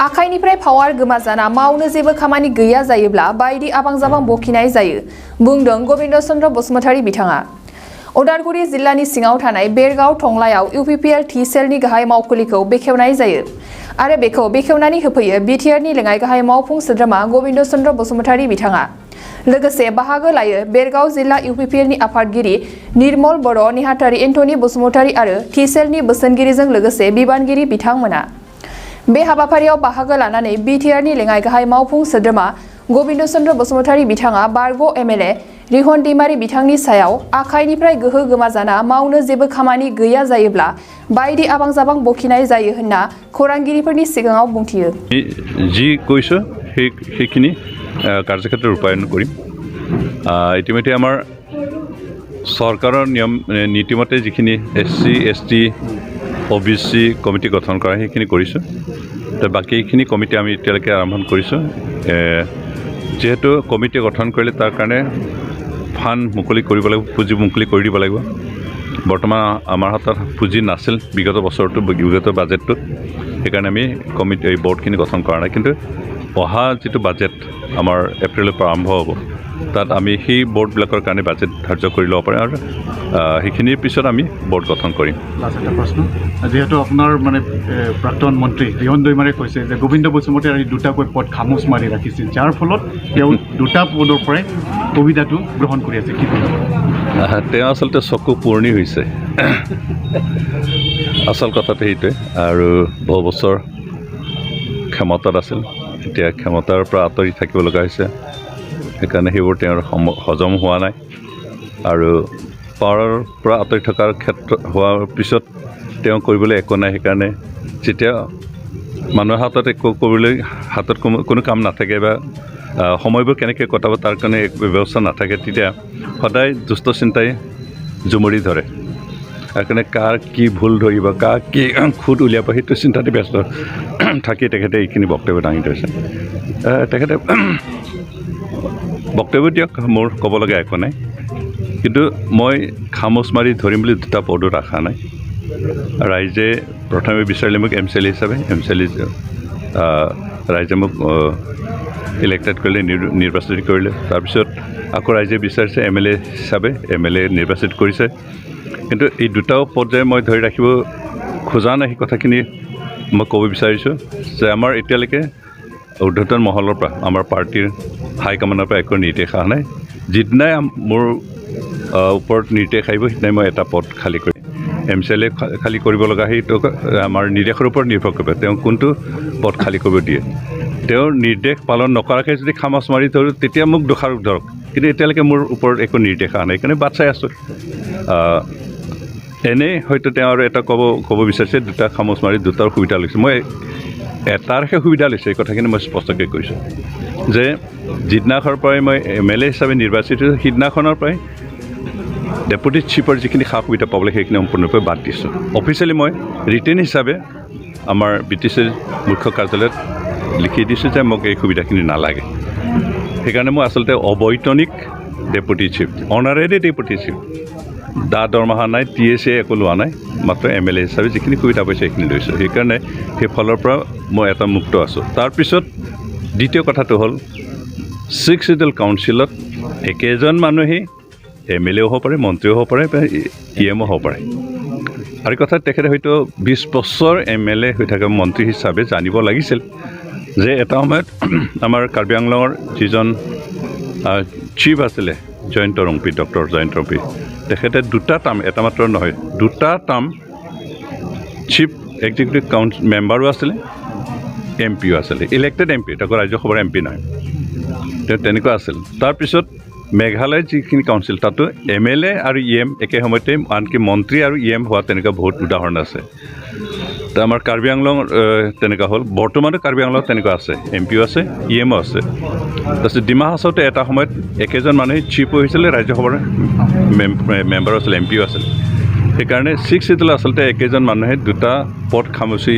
आखाइनिफ्राय पावार गोमाजाना मावनो जेबो खामानि गैया जायोब्ला बायदि आबां-जाबां बखिनाय जायो बुंदों गबिन्द चन्द्र बसुमतारी बिथाङा। उदालगुरि जिल्लानि सिङाव थानाय बेरगाव टंलायाव इउपिपिएल टि सेलनि गाहाय मावखुलिखौ बेखेवनाय जायो आरो बेखौ बेखेवनानै होफैयो बिटिआरनि लेङाइ गाहाय मावफुं सोद्रोमा गबिन्द चन्द्र बसुमतारी बिथाङा। लोगोसे बाहागो लायो बेरगाव जिल्ला इउपिपिएलनि आफादगिरि निर्मल बर', नेहाथारि एन्टनी बसुमतारी आरो टि सेलनि बोसोनगिरिजों लोगोसे बिबानगिरि बिथांमोना। बे हाबाफारियाव बाहागो लानानै बिटिआरनि लेङाइ गाहाय मावफुं सोद्रोमा गबिन्द चन्द्र बसुमतारी बिथाङा बारग' एमएलए रिहन दैमारी बिथांनि सायाव आखाइनिफ्राय गोहो गोमाजाना मावनो जेबो खामानि गैया जायोब्ला बायदि आबां-जाबां बखिनाय जायो होनना खौरांगिरिफोरनि सिगाङाव बुंथियो। जी কৈছো সেইখিনি কাৰ্যক্ষেত্ৰত ৰূপায়ণ কৰিম। ইতিমধ্যে আমাৰ চৰকাৰৰ নিয়ম নীতিমতে যিখিনি SC ST OBC কমিটি গঠন কৰা সেইখিনি কৰিছোঁ। তো বাকীখিনি কমিটি আমি এতিয়ালৈকে আৰম্ভ কৰিছোঁ। যেহেতু কমিটি গঠন কৰিলে তাৰ কাৰণে ফাণ্ড মুকলি কৰিব লাগিব, পুঁজি মুকলি কৰি দিব লাগিব। বৰ্তমান আমাৰ হাতত পুঁজি নাছিল বিগত বছৰটো, বিগত বাজেটটোত। সেইকাৰণে আমি কমিটি এই বৰ্ডখিনি গঠন কৰা নাই। কিন্তু অহা যিটো বাজেট আমাৰ এপ্ৰিলৰ পৰা আৰম্ভ হ'ব, তাত আমি সেই বৰ্ডবিলাকৰ কাৰণে বাজেট ধাৰ্য কৰি ল'ব পাৰিম আৰু সেইখিনিৰ পিছত আমি বৰ্ড গঠন কৰিম। লাষ্ট এটা প্ৰশ্ন, যেহেতু আপোনাৰ মানে প্ৰাক্তন মন্ত্ৰী ৰিহন দৈমাৰীয়ে কৈছে যে গোবিন্দ বসুমতাৰী দুটাকৈ পদ খামোচ মাৰি ৰাখিছিল, যাৰ ফলত তেওঁ দুটা পদৰ পৰাই সুবিধাটো গ্ৰহণ কৰি আছে, কি কৰিব? তেওঁ আচলতে চকু পুৰণি হৈছে। আচল কথাটো সেইটোৱে। আৰু বহু বছৰ ক্ষমতাত আছিল, এতিয়া ক্ষমতাৰ পৰা আঁতৰি থাকিব লগা হৈছে। সেইকাৰণে সেইবোৰ তেওঁৰ হজম হোৱা নাই। আৰু পাৱাৰৰ পৰা আঁতৰি থকাৰ ক্ষেত্ৰত হোৱাৰ পিছত তেওঁ কৰিবলৈ একো নাই। সেইকাৰণে যেতিয়া মানুহৰ হাতত একো কৰিবলৈ হাতত কোনো কাম নাথাকে বা সময়বোৰ কেনেকৈ কটাব তাৰ কাৰণে এক ব্যৱস্থা নাথাকে, তেতিয়া সদায় দুষ্ট চিন্তাই জুমুৰি ধৰে। সেইকাৰণে কাৰ কি ভুল ধৰিব, কাৰ কি খুদ উলিয়াব, সেইটো চিন্তাতে ব্যস্ত থাকি তেখেতে এইখিনি বক্তব্য দাঙি ধৰিছে। তেখেতে বক্তব্য দিয়ক, মোৰ ক'ব লগা একো নাই। কিন্তু মই খামোচ মাৰি ধৰিম বুলি দুটা পদো ৰখা নাই। ৰাইজে প্ৰথমে বিচাৰিলে মোক MCLA হিচাপে, ৰাইজে মোক ইলেক্টেড কৰিলে, নিৰ্বাচিত কৰিলে। তাৰপিছত আকৌ ৰাইজে বিচাৰিছে MLA হিচাপে, MLA নিৰ্বাচিত কৰিছে। কিন্তু এই দুটাও পৰ্যায় মই ধৰি ৰাখিব খোজা নাই। সেই কথাখিনি মই ক'ব বিচাৰিছোঁ যে আমাৰ এতিয়ালৈকে ঊৰ্ধ্বতন মহলৰ পৰা, আমাৰ পাৰ্টীৰ হাইকমাণ্ডৰ পৰা একো নিৰ্দেশ অহা নাই। যিদিনাই মোৰ ওপৰত নিৰ্দেশ আহিব সেইদিনাই মই এটা পদ খালী কৰিম। MCLA খালী কৰিব লগা সেইটো আমাৰ নিৰ্দেশৰ ওপৰত নিৰ্ভৰ কৰিব, তেওঁ কোনটো পদ খালী কৰিব দিয়ে। তেওঁৰ নিৰ্দেশ পালন নকৰাকৈ যদি খামোচ মাৰি ধৰোঁ তেতিয়া মোক দোষাৰোপ ধৰক। কিন্তু এতিয়ালৈকে মোৰ ওপৰত একো নিৰ্দেশ অহা নাই, সেইকাৰণে বাট চাই আছোঁ। এনেই হয়তো তেওঁ আৰু এটা ক'ব বিচাৰিছে দুটা খামোচ মাৰি দুটাৰ সুবিধা লৈছে। মই এটাৰহে সুবিধা লৈছে, এই কথাখিনি মই স্পষ্টকৈ কৈছোঁ যে যিদিনাখনৰ পৰাই মই MLA হিচাপে নিৰ্বাচিত হৈছোঁ সিদিনাখনৰ পৰাই ডেপুটি চিফৰ যিখিনি সা সুবিধা পাব লাগে সেইখিনি সম্পূৰ্ণৰূপে বাদ দিছোঁ। অফিচিয়েলি মই ৰিটেন হিচাপে আমাৰ BTCৰ মুখ্য কাৰ্যালয়ত লিখি দিছোঁ যে মোক এই সুবিধাখিনি নালাগে। সেইকাৰণে মই আচলতে অবৈতনিক deputy chief, honorary deputy chief. দৰমহা নাই, TSA একো লোৱা নাই, মাত্ৰ MLA হিচাপে যিখিনি সুবিধা পাইছে সেইখিনি লৈছোঁ। সেইকাৰণে সেইফালৰ পৰা মই এটা মুক্ত আছোঁ। তাৰপিছত দ্বিতীয় কথাটো হ'ল 6 চিডিউল কাউন্সিলত একেজন মানুহেই MLA হ'ব পাৰে, মন্ত্ৰীও হ'ব পাৰে, EMO হ'ব পাৰে। আৰু কথা তেখেতে হয়তো 20 বছৰ MLA হৈ থকা মন্ত্ৰী হিচাপে জানিব লাগিছিল যে এটা সময়ত আমাৰ কাৰ্বি আংলঙৰ যিজন চিফ আছিলে জয়ন্ত ৰংপি, ডক্টৰ জয়ন্ত ৰংপি, তেখেতে দুটা টাৰ্ম, এটা মাত্ৰ নহয় দুটা টাৰ্ম চিফ এক্সিকিউটিভ মেম্বাৰো আছিলে, MPও আছিলে, ইলেক্টেড MP, তাকো ৰাজ্যসভাৰ MP নহয়, তেওঁ তেনেকুৱা আছিল। তাৰপিছত মেঘালয়ৰ যিখিনি কাউন্সিল তাতো MLA আৰু EM একে সময়তে, আনকি মন্ত্ৰী আৰু EM হোৱা তেনেকুৱা বহুত উদাহৰণ আছে। তো আমাৰ কাৰ্বি আংলং তেনেকুৱা হ'ল, বৰ্তমানো কাৰ্বি আংলঙত তেনেকুৱা আছে, MPও আছে, EMও আছে। তাৰপিছত ডিমা হাছাওতে এটা সময়ত একেজন মানুহে চিফো হৈছিলে, ৰাজ্যসভাৰ মেম্বাৰো আছিলে, MPও আছিল। সেইকাৰণে 6 চিডিউল আচলতে একেজন মানুহে দুটা পদ খামুচি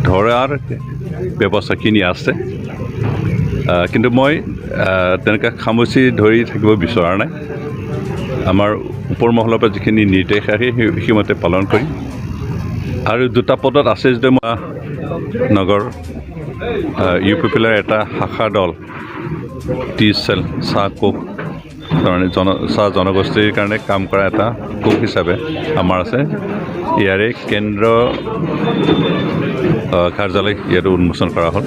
ধৰাৰ ব্যৱস্থাখিনি আছে। কিন্তু মই তেনেকৈ খামুচি ধৰি থাকিব বিচৰা নাই। আমাৰ ওপৰ মহলৰ পৰা যিখিনি নিৰ্দেশ আহে সেইমতে পালন কৰিম। আৰু দুটা পদত আছে যদি মই নগৰ UPPৰ এটা শাখা দল টি চেল চাহ কোক তাৰমানে চাহ জনগোষ্ঠীৰ কাৰণে কাম কৰা এটা কোক হিচাপে আমাৰ আছে ইয়াৰে কেন্দ্ৰ কাৰ্যালয় ইয়াত উন্মোচন কৰা হ'ল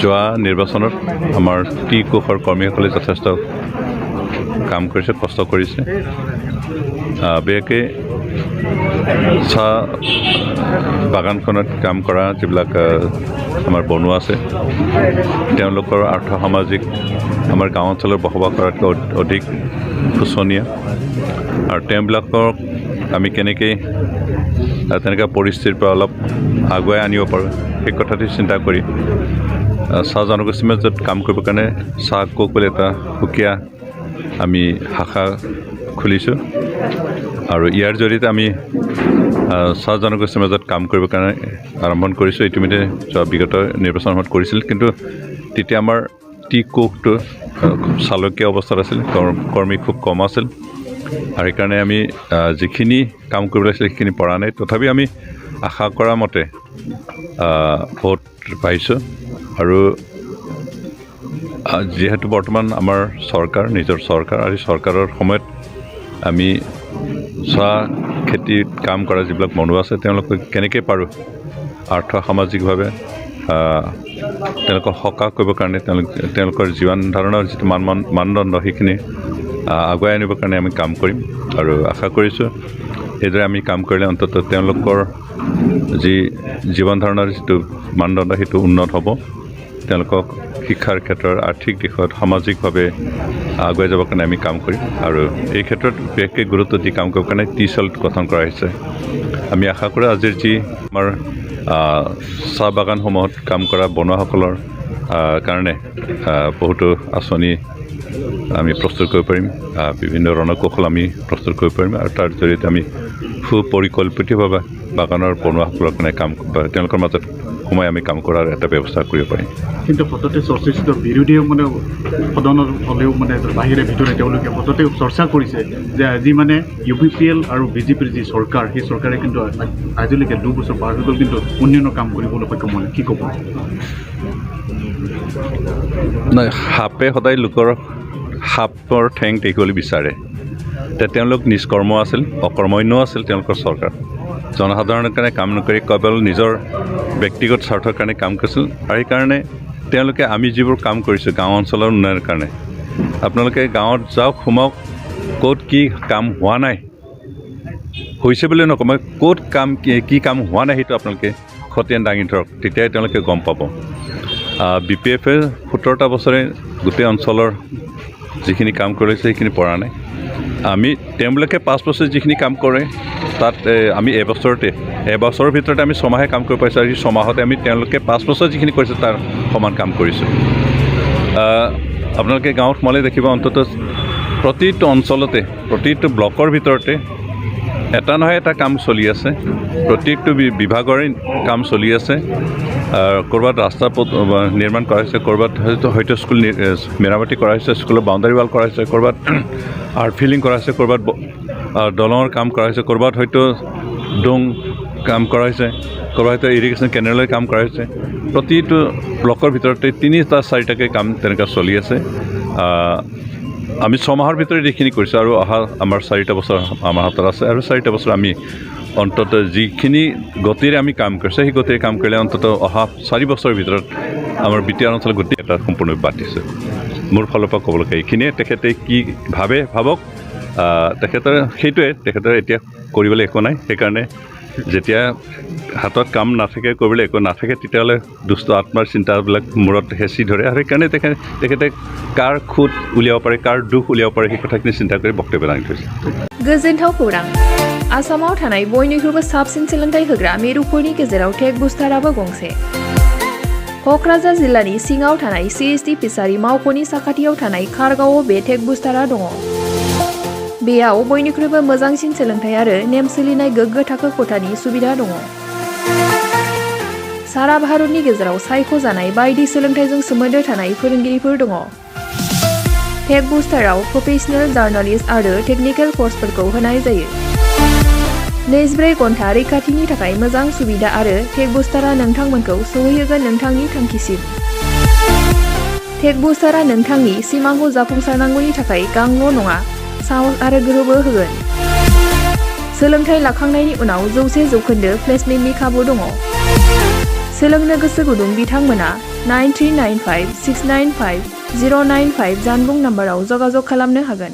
যোৱা নিৰ্বাচনত আমাৰ টি কোষৰ কৰ্মীসকলে যথেষ্ট কাম কৰিছে কষ্ট কৰিছে বিশেষকৈ চাহ বাগানখনত কাম কৰা যিবিলাক আমাৰ বনুৱা আছে তেওঁলোকৰ আৰ্থ সামাজিক আমাৰ গাঁও অঞ্চলত বসবাস কৰাতকৈ অধিক শোচনীয় আৰু তেওঁবিলাকক আমি কেনেকৈ তেনেকুৱা পৰিস্থিতিৰ পৰা অলপ আগুৱাই আনিব পাৰোঁ সেই কথাটো চিন্তা কৰি চাহ জনগোষ্ঠীৰ মাজত কাম কৰিবৰ কাৰণে চাহ কোক বুলি এটা সুকীয়া আমি শাখা খুলিছোঁ আৰু ইয়াৰ জৰিয়তে আমি চাহ জনগোষ্ঠীৰ মাজত কাম কৰিবৰ কাৰণে আৰম্ভ কৰিছোঁ ইতিমধ্যে যোৱা বিগত নিৰ্বাচনৰ সময়ত কৰিছিল কিন্তু তেতিয়া আমাৰ টি কোকটো চালকীয়া অৱস্থাত আছিল কৰ্মী খুব কম আছিল আৰু সেইকাৰণে আমি যিখিনি কাম কৰিব লাগিছিল সেইখিনি পৰা নাই তথাপি আমি আশা কৰা মতে ভোট পাইছোঁ আৰু যিহেতু বৰ্তমান আমাৰ চৰকাৰ নিজৰ চৰকাৰ আৰু চৰকাৰৰ সময়ত আমি চাহ খেতিত কাম কৰা যিবিলাক মানুহ আছে তেওঁলোকক কেনেকৈ পাৰোঁ আৰ্থ সামাজিকভাৱে তেওঁলোকক সকাহ কৰিবৰ কাৰণে তেওঁলোকৰ জীৱন ধাৰণৰ যিটো মানদণ্ড সেইখিনি আগুৱাই আনিবৰ কাৰণে আমি কাম কৰিম আৰু আশা কৰিছোঁ এইদৰে আমি কাম কৰিলে অন্ততঃ তেওঁলোকৰ যি জীৱন ধাৰণৰ যিটো মানদণ্ড সেইটো উন্নত হ'ব তেওঁলোকক শিক্ষাৰ ক্ষেত্ৰত আৰ্থিক দিশত সামাজিকভাৱে আগুৱাই যাবৰ কাৰণে আমি কাম কৰিম আৰু এই ক্ষেত্ৰত বিশেষকৈ গুৰুত্ব দি কাম কৰিবৰ কাৰণে টি চেল গঠন কৰা হৈছে আমি আশা কৰোঁ আজিৰ যি আমাৰ চাহ বাগানসমূহত কাম কৰা বনুৱাসকলৰ কাৰণে বহুতো আঁচনি আমি প্ৰস্তুত কৰিব পাৰিম বিভিন্ন ৰণকৌশল আমি প্ৰস্তুত কৰিব পাৰিম আৰু তাৰ জৰিয়তে আমি সুপৰিকল্পিতভাৱে বাগানৰ বনুৱাসকলৰ কাৰণে কাম তেওঁলোকৰ মাজত সোমাই আমি কাম কৰাৰ এটা ব্যৱস্থা কৰিব পাৰিম কিন্তু সততে চৰ্চিত বিৰোধীয়ে মানে সদনত হ'লেও মানে বাহিৰে ভিতৰে তেওঁলোকে সততে চৰ্চা কৰিছে যে আজি মানে UPPL আৰু BJPৰ যি চৰকাৰ সেই চৰকাৰে কিন্তু আজিলৈকে 2 বছৰ পাৰ হৈ গ'ল কিন্তু উন্নয়নৰ কাম কৰিবলৈ সক্ষম হোৱা নাই কি ক'ব নাই সাপে সদায় লোকৰ সাপৰ ঠেং টেকিবলৈ বিচাৰে তেওঁলোক নিষ্কৰ্ম আছিল অকৰ্মণ্য আছিল তেওঁলোকৰ চৰকাৰ জনসাধাৰণৰ কাৰণে কাম নকৰি কেৱল নিজৰ ব্যক্তিগত স্বাৰ্থৰ কাৰণে কাম কৰিছিল আৰু সেইকাৰণে তেওঁলোকে আমি যিবোৰ কাম কৰিছোঁ গাঁও অঞ্চলৰ উন্নয়নৰ কাৰণে আপোনালোকে গাঁৱত যাওক সোমাওক ক'ত কি কাম হোৱা নাই হৈছে বুলি নকয় ক'ত কাম কি কাম হোৱা নাই সেইটো আপোনালোকে খতিয়ান দাঙি ধৰক তেতিয়াই তেওঁলোকে গম পাব BPF-এ 17টা বছৰে গোটেই অঞ্চলৰ যিখিনি কাম কৰিছে সেইখিনি পৰা নাই আমি তেওঁলোকে 5 বছৰ যিখিনি কাম কৰে তাত আমি এবছৰৰ ভিতৰতে আমি 6 মাহে কাম কৰিব পাৰিছোঁ আৰু 6 মাহতে আমি তেওঁলোকে 5 বছৰ যিখিনি কৰিছে তাৰ সমান কাম কৰিছোঁ আপোনালোকে গাঁৱত সোমালে দেখিব অন্ততঃ প্ৰতিটো অঞ্চলতে প্ৰতিটো ব্লকৰ ভিতৰতে এটা নহয় এটা কাম চলি আছে প্ৰত্যেকটো বিভাগৰে কাম চলি আছে ক'ৰবাত ৰাস্তা নিৰ্মাণ কৰা হৈছে ক'ৰবাত হয়তো স্কুল মেৰামতি কৰা হৈছে স্কুলৰ বাউণ্ডাৰী ৱাল কৰা হৈছে ক'ৰবাত আৰ্ট ফিলিং কৰা হৈছে ক'ৰবাত দলঙৰ কাম কৰা হৈছে ক'ৰবাত হয়তো ডোং কাম কৰা হৈছে ক'ৰবাত হয়তো ইৰিগেশ্যন কেনেলৰ কাম কৰা হৈছে প্ৰতিটো ব্লকৰ ভিতৰতে 3টা 4টাকৈ কাম তেনেকৈ চলি আছে আমি 6 মাহৰ ভিতৰত এইখিনি কৰিছোঁ আৰু অহা আমাৰ 4টা বছৰ আমাৰ হাতত আছে আৰু 4টা বছৰ আমি অন্ততঃ যিখিনি গতিৰে আমি কাম কৰিছোঁ সেই গতিৰে কাম কৰিলে অন্ততঃ অহা 4 বছৰৰ ভিতৰত আমাৰ বিটিআৰ অঞ্চল গোটেই এটা সম্পূৰ্ণ বাতিছে মোৰ ফালৰ পৰা ক'বলগীয়া এইখিনিয়ে তেখেতে কি ভাবক তেখেতৰ সেইটোৱে তেখেতৰ এতিয়া কৰিবলৈ একো নাই সেইকাৰণে যেতিয়া হাতত কাম নাথাকে কৰিবলৈ একো নাথাকে তেতিয়াহ'লে দুষ্ট আত্মাৰ চিন্তাবিলাক মূৰত হেঁচি ধৰে আৰু সেইকাৰণে তেখেতে কাৰ খুঁত উলিয়াব পাৰে কাৰ দুখ উলিয়াব পাৰে সেই কথাখিনি চিন্তা কৰি বক্তব্য দাঙি থৈছে गोजोनथाव खौरां आसामाव थानाय बयनिख्रुइबो साबसिन सोलोंथाइ होग्रा मिरुफोरनि गेजेराव टेक बुस्टाराबो गंसे क'क्राझार जिल्लानि सिङाव थानाय CST फिसारि मावख'नि साखाथियाव थानाय खारगावआव बे टेक बुस्टारा दङ बेयाव बयनिख्रुइबो मोजांसिन सोलोंथाइ आरो नेम सोलिनाय गोग्गो थाखो खथानि सुबिदा दङ सारा भारतनि गेजेराव सायख'जानाय बायदि सोलोंथाइजों सोमोन्दो थानाय फोरोंगिरिफोर दङ टेक बुस्टाराव प्रफेशनेल जार्नालिस्ट आरो टेकनिकेल कर्सफोरखौ होनाय जायो 24 घन्टा रैखाथिनि थाखाय मोजां सुबिदा आरो टेक बुस्टारा नोंथांमोनखौ सौहैहोगोन नोंथांनि थांखिसिम। टेक बुस्टारा नोंथांनि सिमांखौ जाफुंसारनांगौनि थाखाय गांल' नङा, साहस आरो गोहोबो होगोन। सोलोंथाइ लाखांनायनि उनाव 100% प्लेसमेन्टनि खाबु दङ। सोलोंनो गोसो गुदुं बिथांमोना 9395695095 जानबुं नाम्बाराव जगाजग खालामनो हागोन।